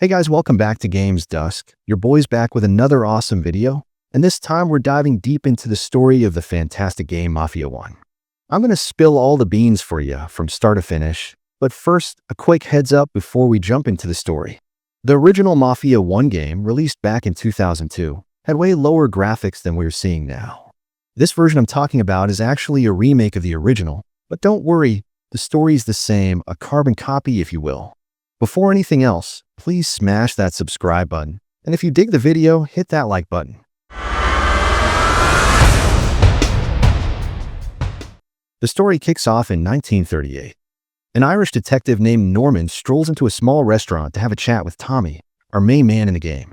Hey guys, welcome back to GamesDusk. Your boy's back with another awesome video, and this time we're diving deep into the story of the fantastic game Mafia 1. I'm going to spill all the beans for you from start to finish, but first, a quick heads up before we jump into the story. The original Mafia 1 game, released back in 2002, had way lower graphics than we're seeing now. This version I'm talking about is actually a remake of the original, but don't worry, the story's the same, a carbon copy if you will. Before anything else, please smash that subscribe button, and if you dig the video, hit that like button. The story kicks off in 1938. An Irish detective named Norman strolls into a small restaurant to have a chat with Tommy, our main man in the game.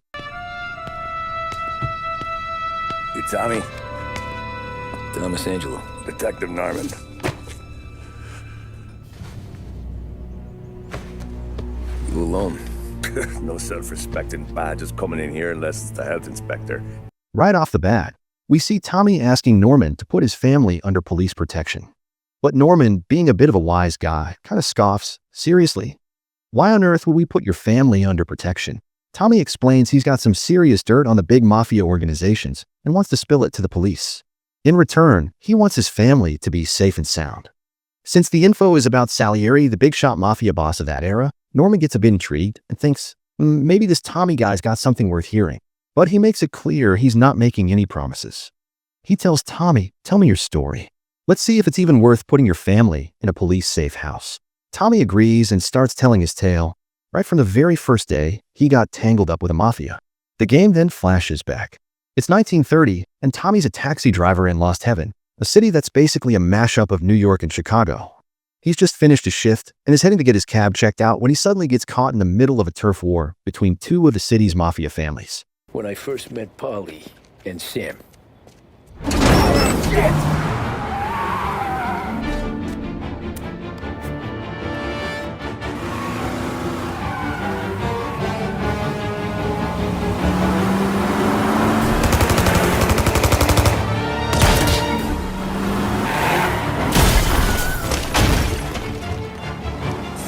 You Tommy? Tommy Angelo. Detective Norman. You alone? No self-respecting badges coming in here unless it's the health inspector. Right off the bat, we see Tommy asking Norman to put his family under police protection. But Norman, being a bit of a wise guy, kind of scoffs. Seriously? Why on earth would we put your family under protection? Tommy explains he's got some serious dirt on the big mafia organizations and wants to spill it to the police. In return, he wants his family to be safe and sound. Since the info is about Salieri, the big shot mafia boss of that era, Norman gets a bit intrigued and thinks, maybe this Tommy guy's got something worth hearing. But he makes it clear he's not making any promises. He tells Tommy, tell me your story. Let's see if it's even worth putting your family in a police-safe house. Tommy agrees and starts telling his tale. Right from the very first day, he got tangled up with a mafia. The game then flashes back. It's 1930, and Tommy's a taxi driver in Lost Heaven, a city that's basically a mashup of New York and Chicago. He's just finished his shift and is heading to get his cab checked out when he suddenly gets caught in the middle of a turf war between two of the city's mafia families. When I first met Polly and Sam.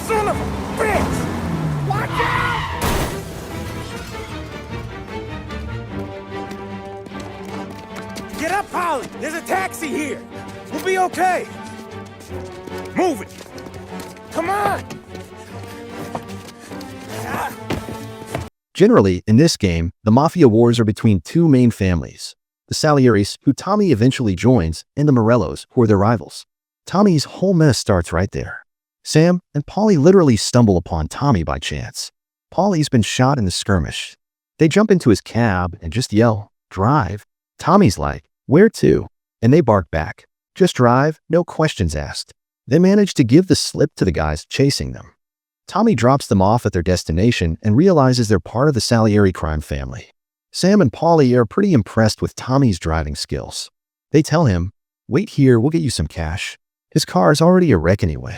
Son of a bitch! Watch out! Get up, Polly! There's a taxi here! We'll be okay! Move it! Come on! Generally, in this game, the mafia wars are between two main families. The Salieris, who Tommy eventually joins, and the Morellos, who are their rivals. Tommy's whole mess starts right there. Sam and Polly literally stumble upon Tommy by chance. Polly's been shot in the skirmish. They jump into his cab and just yell, "Drive." Tommy's like, "Where to?" And they bark back, "Just drive, no questions asked." They manage to give the slip to the guys chasing them. Tommy drops them off at their destination and realizes they're part of the Salieri crime family. Sam and Polly are pretty impressed with Tommy's driving skills. They tell him, "Wait here, we'll get you some cash." His car's already a wreck anyway.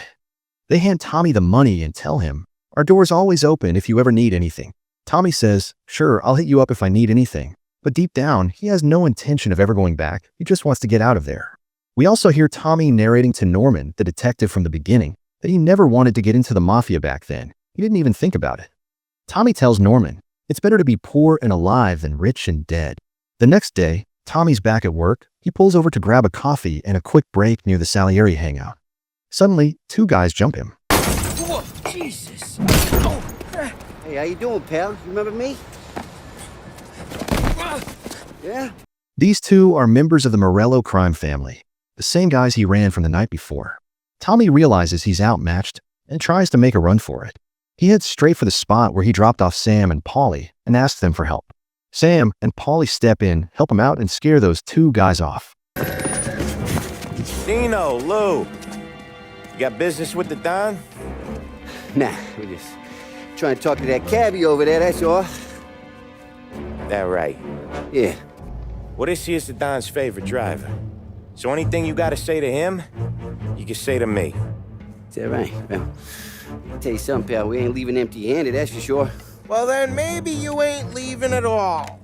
They hand Tommy the money and tell him, "Our door's always open if you ever need anything." Tommy says, "Sure, I'll hit you up if I need anything." But deep down, he has no intention of ever going back. He just wants to get out of there. We also hear Tommy narrating to Norman, the detective from the beginning, that he never wanted to get into the mafia back then. He didn't even think about it. Tommy tells Norman, it's better to be poor and alive than rich and dead. The next day, Tommy's back at work. He pulls over to grab a coffee and a quick break near the Salieri hangout. Suddenly, two guys jump him. Whoa, Jesus! Hey, how you doing, pal? You remember me? Yeah? These two are members of the Morello crime family, the same guys he ran from the night before. Tommy realizes he's outmatched and tries to make a run for it. He heads straight for the spot where he dropped off Sam and Polly and asks them for help. Sam and Polly step in, help him out, and scare those two guys off. Dino, Lou. You got business with the Don? Nah, we just trying to talk to that cabbie over there, that's all. That right. Yeah. Well, this here's the Don's favorite driver. So anything you gotta say to him, you can say to me. Is that right? Well, I'll tell you something, pal, we ain't leaving empty-handed, that's for sure. Well, then maybe you ain't leaving at all.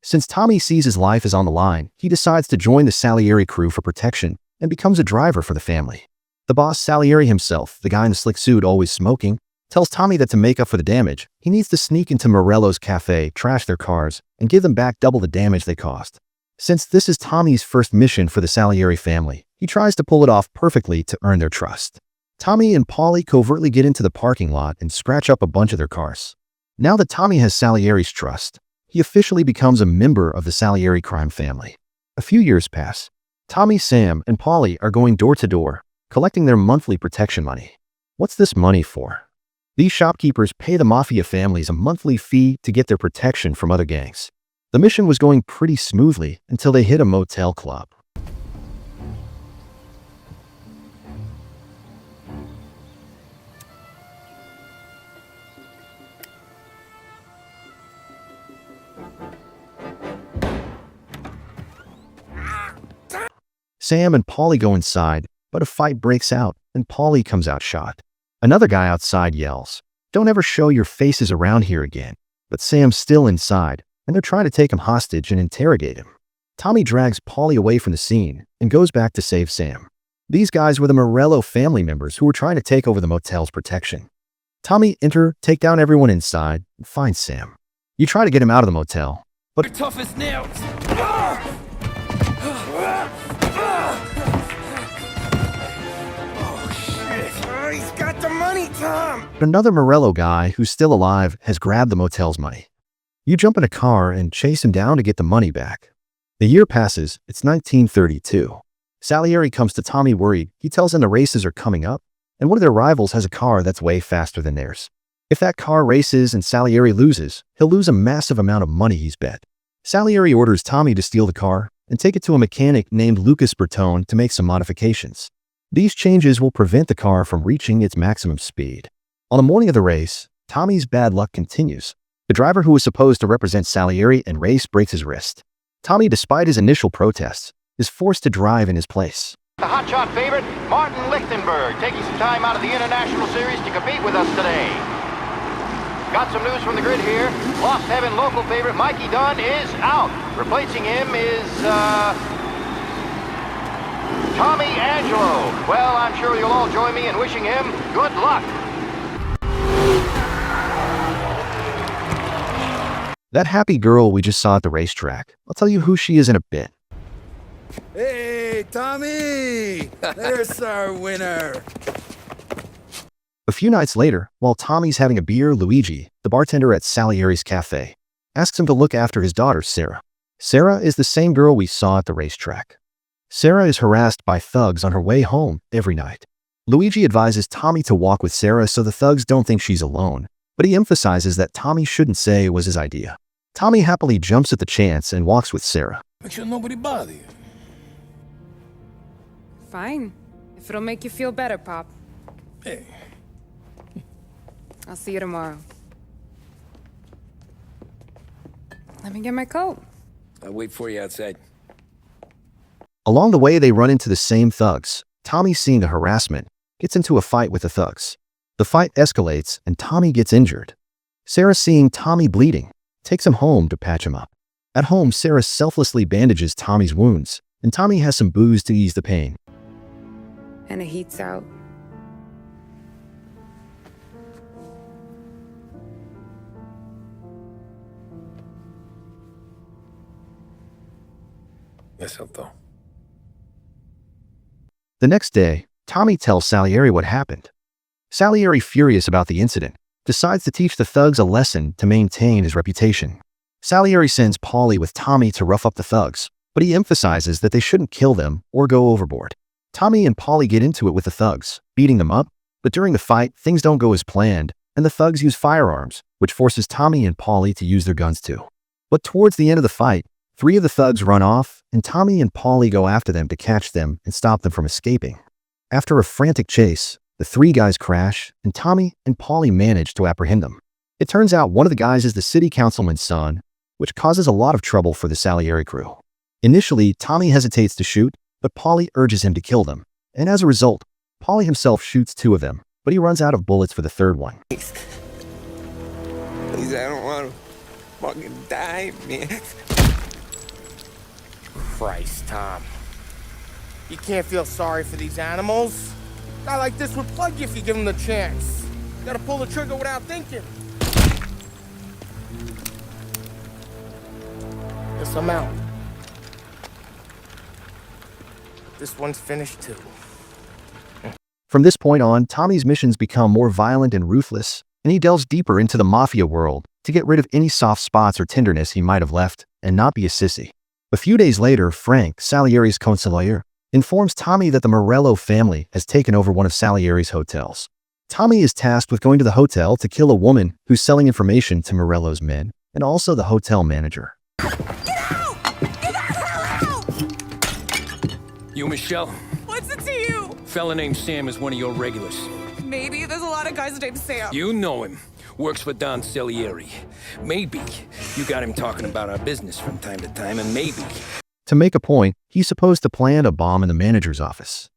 Since Tommy sees his life is on the line, he decides to join the Salieri crew for protection and becomes a driver for the family. The boss Salieri himself, the guy in the slick suit always smoking, tells Tommy that to make up for the damage, he needs to sneak into Morello's cafe, trash their cars, and give them back double the damage they cost. Since this is Tommy's first mission for the Salieri family, he tries to pull it off perfectly to earn their trust. Tommy and Paulie covertly get into the parking lot and scratch up a bunch of their cars. Now that Tommy has Salieri's trust, he officially becomes a member of the Salieri crime family. A few years pass. Tommy, Sam, and Paulie are going door to door, collecting their monthly protection money. What's this money for? These shopkeepers pay the Mafia families a monthly fee to get their protection from other gangs. The mission was going pretty smoothly until they hit a motel club. Sam and Paulie go inside, but a fight breaks out and Paulie comes out shot. Another guy outside yells, "Don't ever show your faces around here again." But Sam's still inside, and they're trying to take him hostage and interrogate him. Tommy drags Paulie away from the scene and goes back to save Sam. These guys were the Morello family members who were trying to take over the motel's protection. Tommy take down everyone inside, and find Sam. You try to get him out of the motel, but You're tough as nails. He's got the money, Tom! another Morello guy who's still alive has grabbed the motel's money. You jump in a car and chase him down to get the money back. The year passes, it's 1932. Salieri comes to Tommy worried. He tells him the races are coming up, and one of their rivals has a car that's way faster than theirs. If that car races and Salieri loses, he'll lose a massive amount of money he's bet. Salieri orders Tommy to steal the car and take it to a mechanic named Lucas Bertone to make some modifications. These changes will prevent the car from reaching its maximum speed. On the morning of the race, Tommy's bad luck continues. The driver who was supposed to represent Salieri and race breaks his wrist. Tommy, despite his initial protests, is forced to drive in his place. The hotshot favorite, Martin Lichtenberg, taking some time out of the International Series to compete with us today. Got some news from the grid here. Lost Heaven local favorite Mikey Dunn is out. Replacing him is, Tommy Angelo. Well, I'm sure you'll all join me in wishing him good luck. That happy girl we just saw at the racetrack, I'll tell you who she is in a bit. Hey, Tommy! There's our winner! A few nights later, while Tommy's having a beer, Luigi, the bartender at Salieri's cafe, asks him to look after his daughter, Sarah. Sarah is the same girl we saw at the racetrack. Sarah is harassed by thugs on her way home every night. Luigi advises Tommy to walk with Sarah so the thugs don't think she's alone, but he emphasizes that Tommy shouldn't say it was his idea. Tommy happily jumps at the chance and walks with Sarah. Make sure nobody bother you. Fine. If it'll make you feel better, Pop. Hey. I'll see you tomorrow. Let me get my coat. I'll wait for you outside. Along the way, they run into the same thugs. Tommy, seeing the harassment, gets into a fight with the thugs. The fight escalates and Tommy gets injured. Sarah, seeing Tommy bleeding, takes him home to patch him up. At home, Sarah selflessly bandages Tommy's wounds, and Tommy has some booze to ease the pain. And it heats out. Yes, Alto. The next day, Tommy tells Salieri what happened. Salieri, furious about the incident, decides to teach the thugs a lesson to maintain his reputation. Salieri sends Paulie with Tommy to rough up the thugs, but he emphasizes that they shouldn't kill them or go overboard. Tommy and Paulie get into it with the thugs, beating them up, but during the fight, things don't go as planned, and the thugs use firearms, which forces Tommy and Paulie to use their guns too. But towards the end of the fight, 3 of the thugs run off, and Tommy and Paulie go after them to catch them and stop them from escaping. After a frantic chase, the 3 guys crash, and Tommy and Paulie manage to apprehend them. It turns out one of the guys is the city councilman's son, which causes a lot of trouble for the Salieri crew. Initially, Tommy hesitates to shoot, but Paulie urges him to kill them, and as a result, Paulie himself shoots 2 of them, but he runs out of bullets for the 3rd one. Please, I don't want to fucking die, man. Christ, Tom. You can't feel sorry for these animals? Guy like this would plug you if you give him the chance. Gotta pull the trigger without thinking. Guess I'm out. This one's finished too. From this point on, Tommy's missions become more violent and ruthless, and he delves deeper into the Mafia world to get rid of any soft spots or tenderness he might have left and not be a sissy. A few days later, Frank, Salieri's consigliere, informs Tommy that the Morello family has taken over one of Salieri's hotels. Tommy is tasked with going to the hotel to kill a woman who's selling information to Morello's men, and also the hotel manager. Get out! Get the hell out! You, Michelle? What's it to you? Fella named Sam is one of your regulars. Maybe there's a lot of guys named Sam. You know him. Works for Don Salieri. Maybe you got him talking about our business from time to time, and maybe... To make a point, he's supposed to plant a bomb in the manager's office.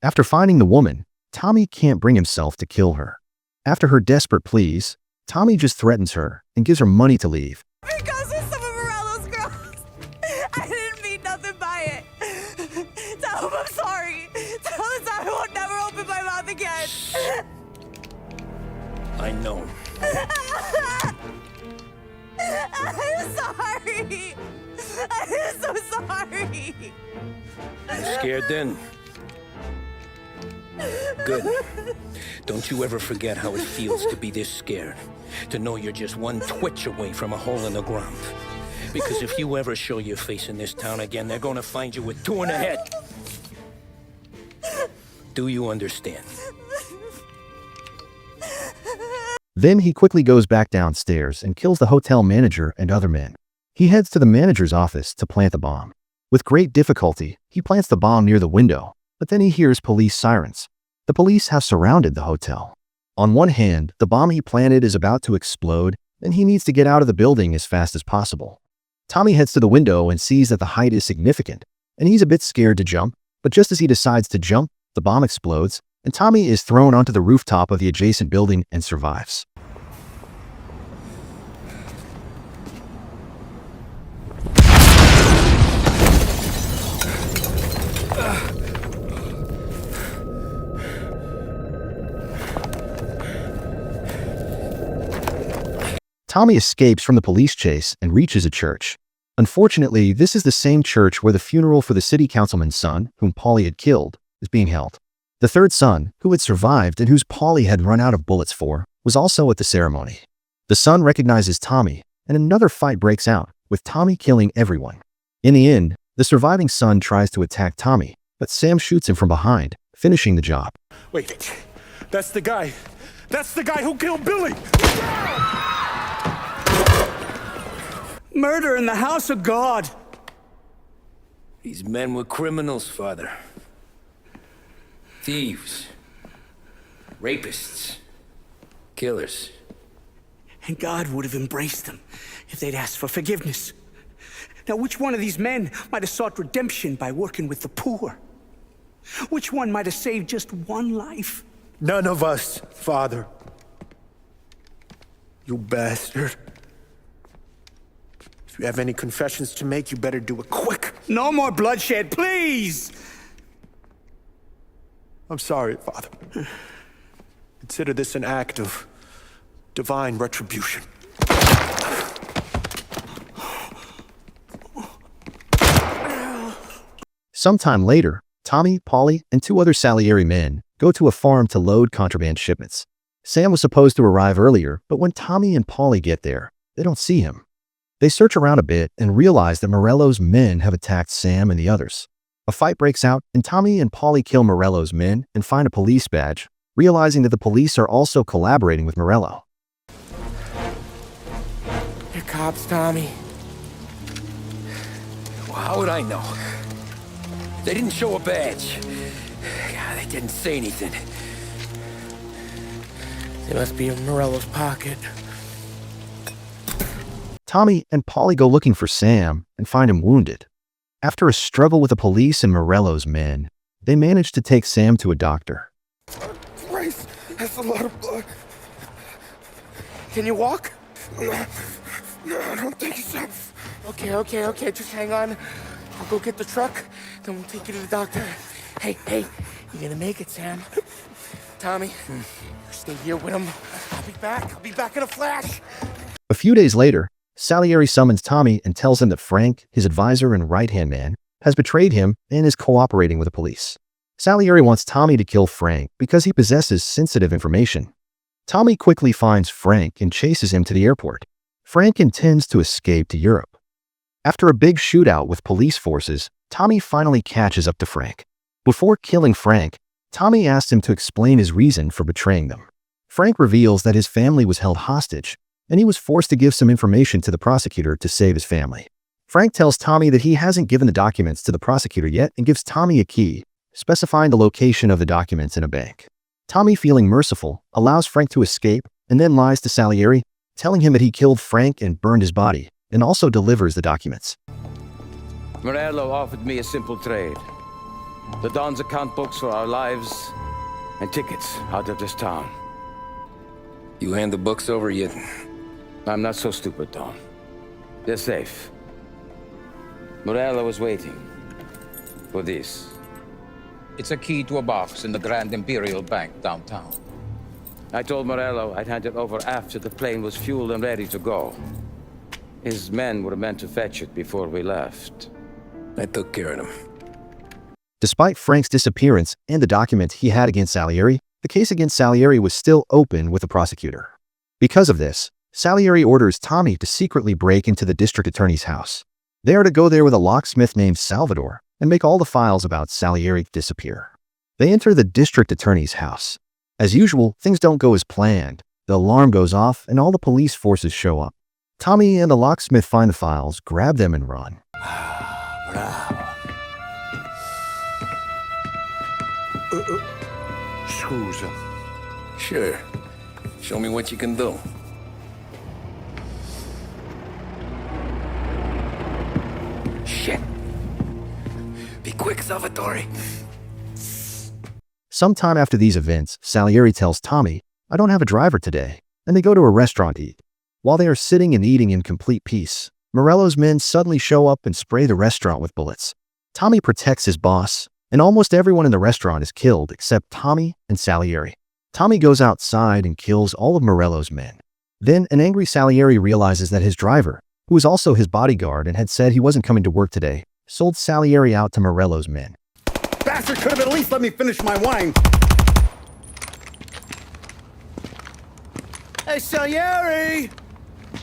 After finding the woman, Tommy can't bring himself to kill her. After her desperate pleas, Tommy just threatens her and gives her money to leave. Because of some of Morello's girls. I didn't mean nothing by it. Tell him I'm sorry. Tell him I won't never open my mouth again. I know. I'm sorry. I'm so sorry. You scared then? Good. Don't you ever forget how it feels to be this scared. To know you're just one twitch away from a hole in the ground. Because if you ever show your face in this town again, they're gonna find you with 2 in the head. Do you understand? Then he quickly goes back downstairs and kills the hotel manager and other men. He heads to the manager's office to plant the bomb. With great difficulty, he plants the bomb near the window, but then he hears police sirens. The police have surrounded the hotel. On one hand, the bomb he planted is about to explode, and he needs to get out of the building as fast as possible. Tommy heads to the window and sees that the height is significant, and he's a bit scared to jump, but just as he decides to jump, the bomb explodes, and Tommy is thrown onto the rooftop of the adjacent building and survives. Tommy escapes from the police chase and reaches a church. Unfortunately, this is the same church where the funeral for the city councilman's son, whom Paulie had killed, is being held. The third son, who had survived and whose Paulie had run out of bullets for, was also at the ceremony. The son recognizes Tommy, and another fight breaks out, with Tommy killing everyone. In the end, the surviving son tries to attack Tommy, but Sam shoots him from behind, finishing the job. Wait, that's the guy. That's the guy who killed Billy! Murder in the house of God. These men were criminals, Father. Thieves. Rapists. Killers. And God would have embraced them if they'd asked for forgiveness. Now, which one of these men might have sought redemption by working with the poor? Which one might have saved just one life? None of us, Father. You bastard. If you have any confessions to make, you better do it quick. No more bloodshed, please! I'm sorry, Father. Consider this an act of divine retribution. Sometime later, Tommy, Paulie, and 2 other Salieri men go to a farm to load contraband shipments. Sam was supposed to arrive earlier, but when Tommy and Paulie get there, they don't see him. They search around a bit and realize that Morello's men have attacked Sam and the others. A fight breaks out, and Tommy and Paulie kill Morello's men and find a police badge, realizing that the police are also collaborating with Morello. You're cops, Tommy. Well, how would I know? They didn't show a badge. God, they didn't say anything. They must be in Morello's pocket. Tommy and Paulie go looking for Sam and find him wounded. After a struggle with the police and Morello's men, they manage to take Sam to a doctor. Christ, that's a lot of blood. Can you walk? No, I don't think so. Okay, just hang on. I'll go get the truck, then we'll take you to the doctor. Hey, you're gonna make it, Sam. Tommy. Stay here with him. I'll be back. I'll be back in a flash. A few days later, Salieri summons Tommy and tells him that Frank, his advisor and right-hand man, has betrayed him and is cooperating with the police. Salieri wants Tommy to kill Frank because he possesses sensitive information. Tommy quickly finds Frank and chases him to the airport. Frank intends to escape to Europe. After a big shootout with police forces, Tommy finally catches up to Frank. Before killing Frank, Tommy asks him to explain his reason for betraying them. Frank reveals that his family was held hostage, and he was forced to give some information to the prosecutor to save his family. Frank tells Tommy that he hasn't given the documents to the prosecutor yet and gives Tommy a key, specifying the location of the documents in a bank. Tommy, feeling merciful, allows Frank to escape and then lies to Salieri, telling him that he killed Frank and burned his body, and also delivers the documents. Morello offered me a simple trade. The Don's account books for our lives and tickets out of this town. You hand the books over yet? I'm not so stupid, Don. They're safe. Morello was waiting for this. It's a key to a box in the Grand Imperial Bank downtown. I told Morello I'd hand it over after the plane was fueled and ready to go. His men were meant to fetch it before we left. I took care of them. Despite Frank's disappearance and the document he had against Salieri, the case against Salieri was still open with the prosecutor. Because of this, Salieri orders Tommy to secretly break into the district attorney's house. They are to go there with a locksmith named Salvador and make all the files about Salieri disappear. They enter the district attorney's house. As usual, things don't go as planned. The alarm goes off and all the police forces show up. Tommy and the locksmith find the files, grab them and run. Scusa. Sure. Show me what you can do. Shit. Be quick, Salvatore. Sometime after these events, Salieri tells Tommy, "I don't have a driver today," and they go to a restaurant to eat. While they are sitting and eating in complete peace, Morello's men suddenly show up and spray the restaurant with bullets. Tommy protects his boss, and almost everyone in the restaurant is killed except Tommy and Salieri. Tommy goes outside and kills all of Morello's men. Then an angry Salieri realizes that his driver, who was also his bodyguard and had said he wasn't coming to work today, sold Salieri out to Morello's men. Bastard could have at least let me finish my wine. Hey, Salieri!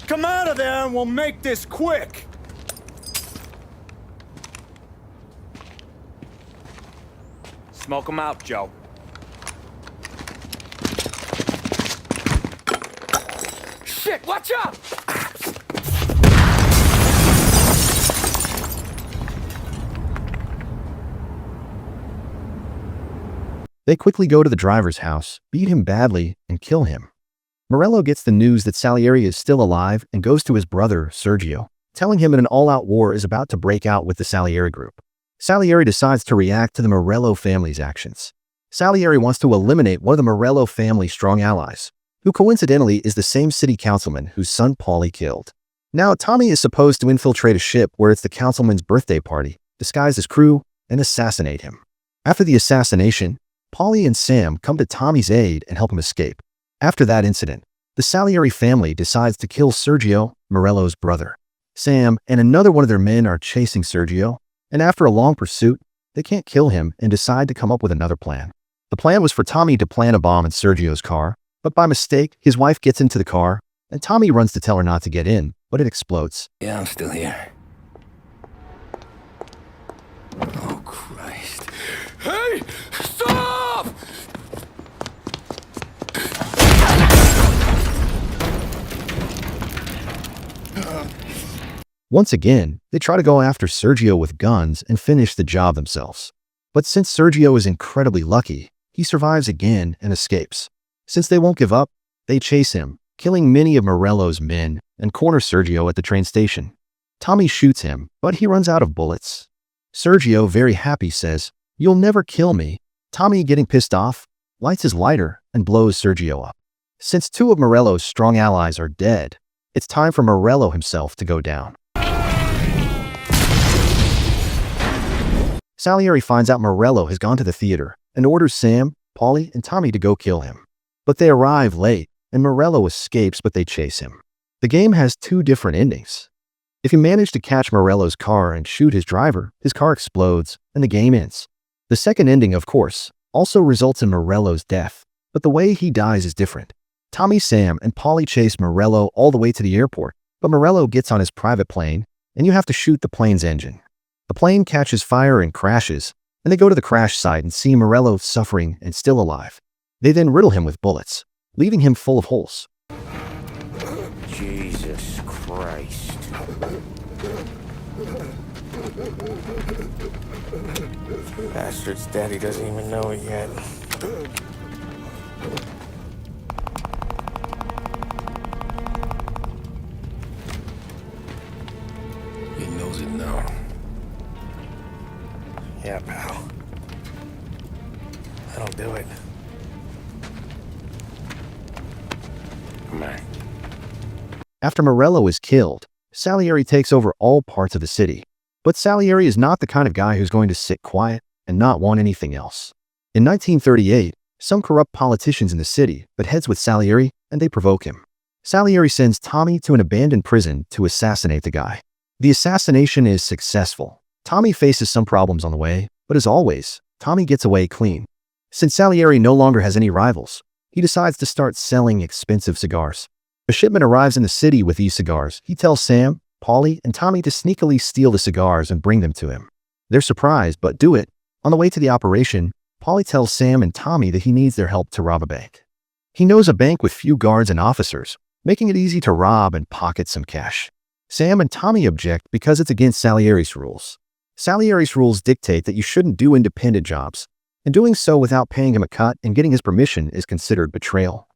Come out of there and we'll make this quick. Smoke him out, Joe. Shit, watch out! They quickly go to the driver's house, beat him badly, and kill him. Morello gets the news that Salieri is still alive and goes to his brother, Sergio, telling him that an all-out war is about to break out with the Salieri group. Salieri decides to react to the Morello family's actions. Salieri wants to eliminate one of the Morello family's strong allies, who coincidentally is the same city councilman whose son Paulie killed. Now, Tommy is supposed to infiltrate a ship where it's the councilman's birthday party, disguise his crew, and assassinate him. After the assassination, Paulie and Sam come to Tommy's aid and help him escape. After that incident, the Salieri family decides to kill Sergio, Morello's brother. Sam and another one of their men are chasing Sergio, and after a long pursuit, they can't kill him and decide to come up with another plan. The plan was for Tommy to plant a bomb in Sergio's car, but by mistake, his wife gets into the car, and Tommy runs to tell her not to get in, but it explodes. Yeah, I'm still here. Oh, Christ. Hey! Stop! Once again, they try to go after Sergio with guns and finish the job themselves. But since Sergio is incredibly lucky, he survives again and escapes. Since they won't give up, they chase him, killing many of Morello's men, and corner Sergio at the train station. Tommy shoots him, but he runs out of bullets. Sergio, very happy, says, "You'll never kill me." Tommy, getting pissed off, lights his lighter and blows Sergio up. Since two of Morello's strong allies are dead, it's time for Morello himself to go down. Salieri finds out Morello has gone to the theater and orders Sam, Paulie, and Tommy to go kill him. But they arrive late, and Morello escapes, but they chase him. The game has two different endings. If you manage to catch Morello's car and shoot his driver, his car explodes, and the game ends. The second ending, of course, also results in Morello's death, but the way he dies is different. Tommy, Sam, and Paulie chase Morello all the way to the airport, but Morello gets on his private plane, and you have to shoot the plane's engine. The plane catches fire and crashes, and they go to the crash site and see Morello suffering and still alive. They then riddle him with bullets, leaving him full of holes. Jesus Christ. Bastard's daddy doesn't even know it yet. He knows it now. Yeah, pal. That'll do it. Come on. After Morello is killed, Salieri takes over all parts of the city. But Salieri is not the kind of guy who's going to sit quiet and not want anything else. In 1938, some corrupt politicians in the city butt heads with Salieri and they provoke him. Salieri sends Tommy to an abandoned prison to assassinate the guy. The assassination is successful. Tommy faces some problems on the way, but as always, Tommy gets away clean. Since Salieri no longer has any rivals, he decides to start selling expensive cigars. A shipment arrives in the city with these cigars. He tells Sam, Paulie, and Tommy to sneakily steal the cigars and bring them to him. They're surprised, but do it. On the way to the operation, Paulie tells Sam and Tommy that he needs their help to rob a bank. He knows a bank with few guards and officers, making it easy to rob and pocket some cash. Sam and Tommy object because it's against Salieri's rules. Salieri's rules dictate that you shouldn't do independent jobs, and doing so without paying him a cut and getting his permission is considered betrayal.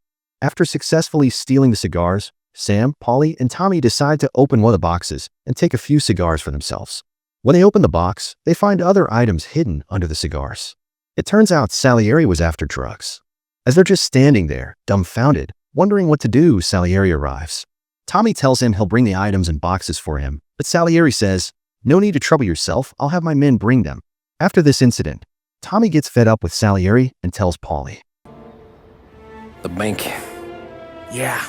After successfully stealing the cigars, Sam, Paulie, and Tommy decide to open one of the boxes and take a few cigars for themselves. When they open the box, they find other items hidden under the cigars. It turns out Salieri was after drugs. As they're just standing there, dumbfounded, wondering what to do, Salieri arrives. Tommy tells him he'll bring the items in boxes for him, but Salieri says, "No need to trouble yourself, I'll have my men bring them." After this incident, Tommy gets fed up with Salieri and tells Paulie. The bank. Yeah.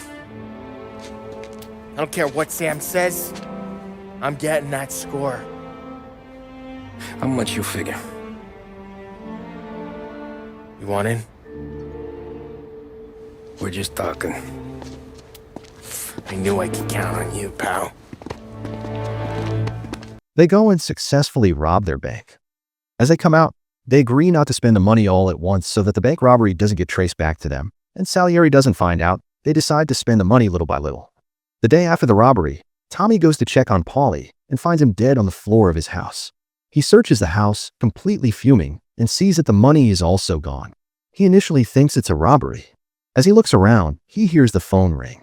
I don't care what Sam says. I'm getting that score. How much you figure? You want in? We're just talking. I knew I could count on you, pal. They go and successfully rob their bank. As they come out, they agree not to spend the money all at once so that the bank robbery doesn't get traced back to them, and Salieri doesn't find out. They decide to spend the money little by little. The day after the robbery, Tommy goes to check on Paulie and finds him dead on the floor of his house. He searches the house, completely fuming, and sees that the money is also gone. He initially thinks it's a robbery. As he looks around, he hears the phone ring.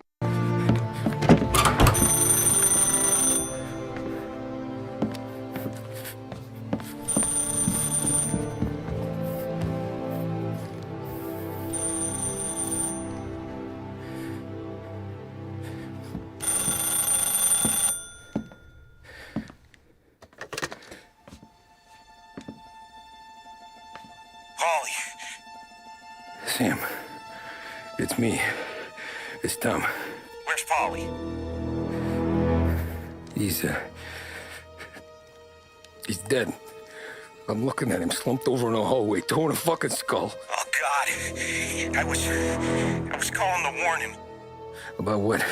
Sam, it's me. It's Tom. Where's Paulie? He's dead. I'm looking at him slumped over in a hallway, torn a fucking skull. Oh, God. I was calling to warn him. About what?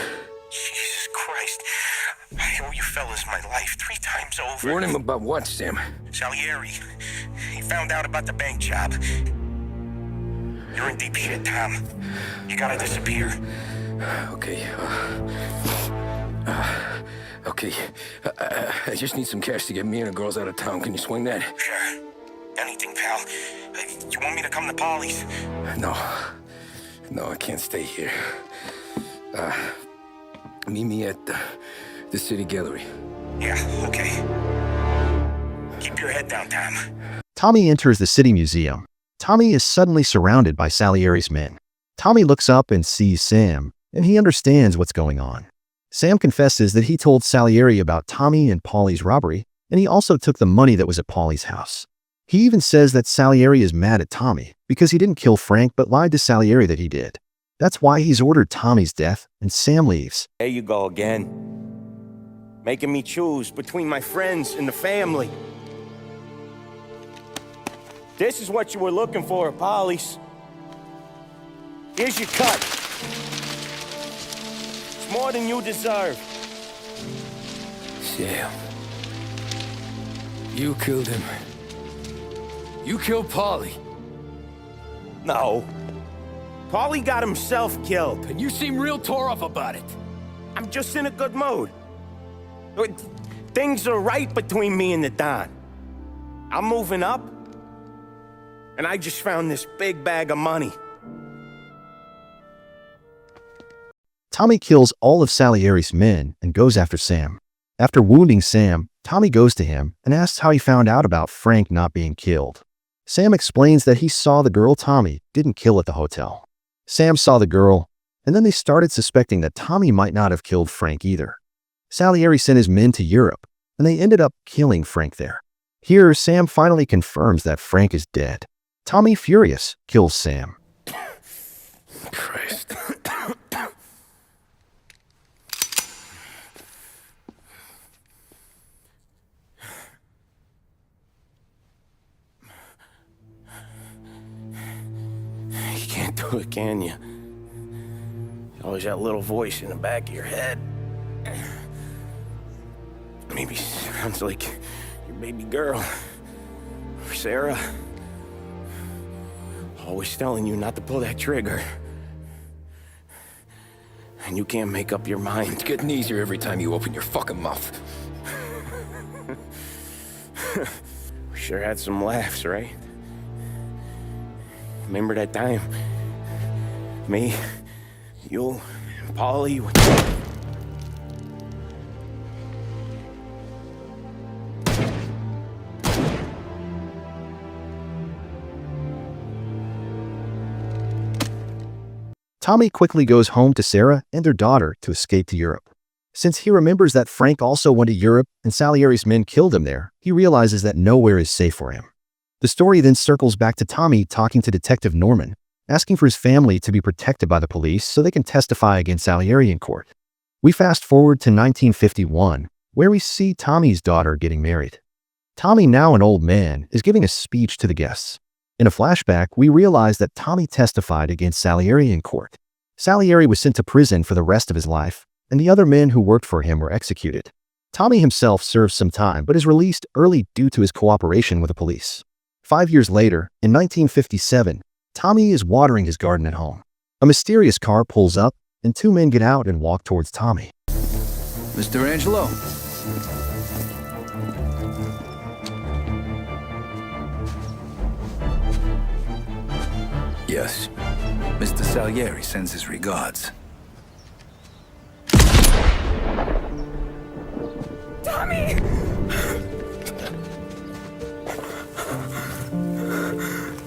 Jesus Christ. I owe you fellas my life 3 times over. Warn him about what, Sam? Salieri. He found out about the bank job. You're in deep shit, Tom. You gotta disappear. Okay. Okay. I just need some cash to get me and the girls out of town. Can you swing that? Sure. Anything, pal. You want me to come to Paulie's? No, I can't stay here. Meet me at the city gallery. Yeah, okay. Keep your head down, Tom. Tommy enters the city museum. Tommy is suddenly surrounded by Salieri's men. Tommy looks up and sees Sam, and he understands what's going on. Sam confesses that he told Salieri about Tommy and Paulie's robbery, and he also took the money that was at Paulie's house. He even says that Salieri is mad at Tommy because he didn't kill Frank but lied to Salieri that he did. That's why he's ordered Tommy's death, and Sam leaves. There you go again. Making me choose between my friends and the family. This is what you were looking for, Polly's. Here's your cut. It's more than you deserve. Sam. You killed him. You killed Polly. No. Polly got himself killed. And you seem real tore up about it. I'm just in a good mood. Things are right between me and the Don. I'm moving up, and I just found this big bag of money. Tommy kills all of Salieri's men and goes after Sam. After wounding Sam, Tommy goes to him and asks how he found out about Frank not being killed. Sam explains that he saw the girl Tommy didn't kill at the hotel. Sam saw the girl, and then they started suspecting that Tommy might not have killed Frank either. Salieri sent his men to Europe, and they ended up killing Frank there. Here, Sam finally confirms that Frank is dead. Tommy, furious, kills Sam. Christ. You can't do it, can you? Always that little voice in the back of your head. Maybe sounds like your baby girl. Or Sarah. Always telling you not to pull that trigger. And you can't make up your mind. It's getting easier every time you open your fucking mouth. We sure had some laughs, right? Remember that time? Me, you, and Polly. Tommy quickly goes home to Sarah and their daughter to escape to Europe. Since he remembers that Frank also went to Europe and Salieri's men killed him there, he realizes that nowhere is safe for him. The story then circles back to Tommy talking to Detective Norman, asking for his family to be protected by the police so they can testify against Salieri in court. We fast forward to 1951, where we see Tommy's daughter getting married. Tommy, now an old man, is giving a speech to the guests. In a flashback, we realize that Tommy testified against Salieri in court. Salieri was sent to prison for the rest of his life, and the other men who worked for him were executed. Tommy himself serves some time but is released early due to his cooperation with the police. 5 years later, in 1957, Tommy is watering his garden at home. A mysterious car pulls up, and two men get out and walk towards Tommy. Mr. Angelo. Yes. Mr. Salieri sends his regards. Tommy!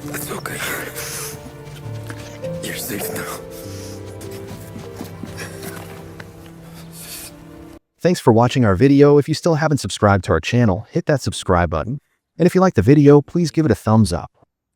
That's okay. You're safe now. Thanks for watching our video. If you still haven't subscribed to our channel, hit that subscribe button. And if you liked the video, please give it a thumbs up.